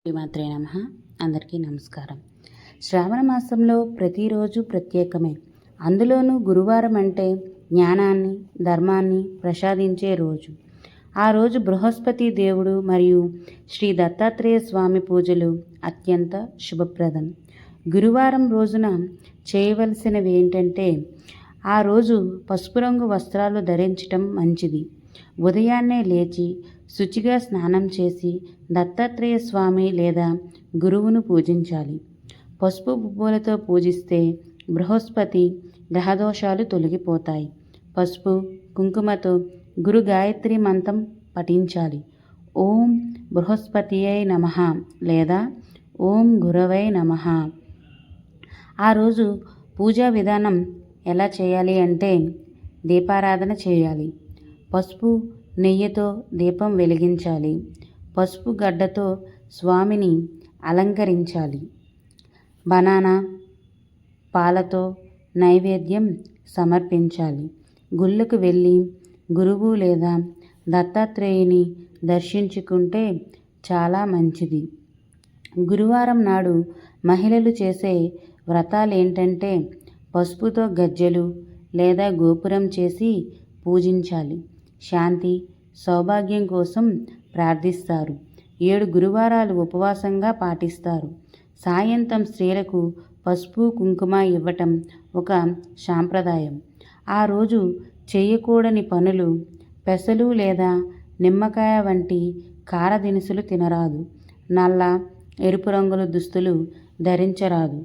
శ్రీమాత్రే నమః. అందరికీ నమస్కారం. శ్రావణ మాసంలో ప్రతిరోజు ప్రత్యేకమే. అందులోనూ గురువారం అంటే జ్ఞానాన్ని, ధర్మాన్ని ప్రసాదించే రోజు. ఆ రోజు బృహస్పతి దేవుడు మరియు శ్రీ దత్తాత్రేయ స్వామి పూజలు అత్యంత శుభప్రదం. గురువారం రోజున చేయవలసినవి ఏంటంటే, ఆ రోజు పసుపు రంగు వస్త్రాలు ధరించటం మంచిది. ఉదయాన్నే లేచి శుచిగా స్నానం చేసి దత్తాత్రేయ స్వామి లేదా గురువును పూజించాలి. పసుపు పువ్వులతో పూజిస్తే బృహస్పతి గ్రహదోషాలు తొలగిపోతాయి. పసుపు కుంకుమతో గురు గాయత్రి మంత్రం పఠించాలి. ఓం బృహస్పతియై నమః లేదా ఓం గురవై నమః. ఆ రోజు పూజా విధానం ఎలా చేయాలి అంటే, దీపారాధన చేయాలి. పసుపు నెయ్యితో దీపం వెలిగించాలి. పసుపు గడ్డతో స్వామిని అలంకరించాలి. బనానా పాలతో నైవేద్యం సమర్పించాలి. గుళ్ళకు వెళ్ళి గురువు లేదా దత్తాత్రేయుని దర్శించుకుంటే చాలా మంచిది. గురువారం నాడు మహిళలు చేసే వ్రతాలు ఏంటంటే, పసుపుతో గజ్జెలు లేదా గోపురం చేసి పూజించాలి. శాంతి సౌభాగ్యం కోసం ప్రార్థిస్తారు. 7 గురువారాలు ఉపవాసంగా పాటిస్తారు. సాయంత్రం స్త్రీలకు పసుపు కుంకుమ ఇవ్వటం ఒక సాంప్రదాయం. ఆ రోజు చేయకూడని పనులు పెసలు లేదా నిమ్మకాయ వంటి కార దినుసులు తినరాదు. నల్ల ఎరుపు రంగుల దుస్తులు ధరించరాదు.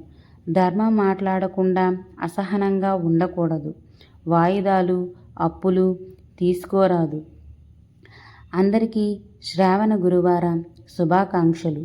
ధర్మం మాట్లాడకుండా అసహనంగా ఉండకూడదు. వాయిదాలు అప్పులు తీసుకోరాదు. అందరికీ శ్రావణ గురువార శుభాకాంక్షలు.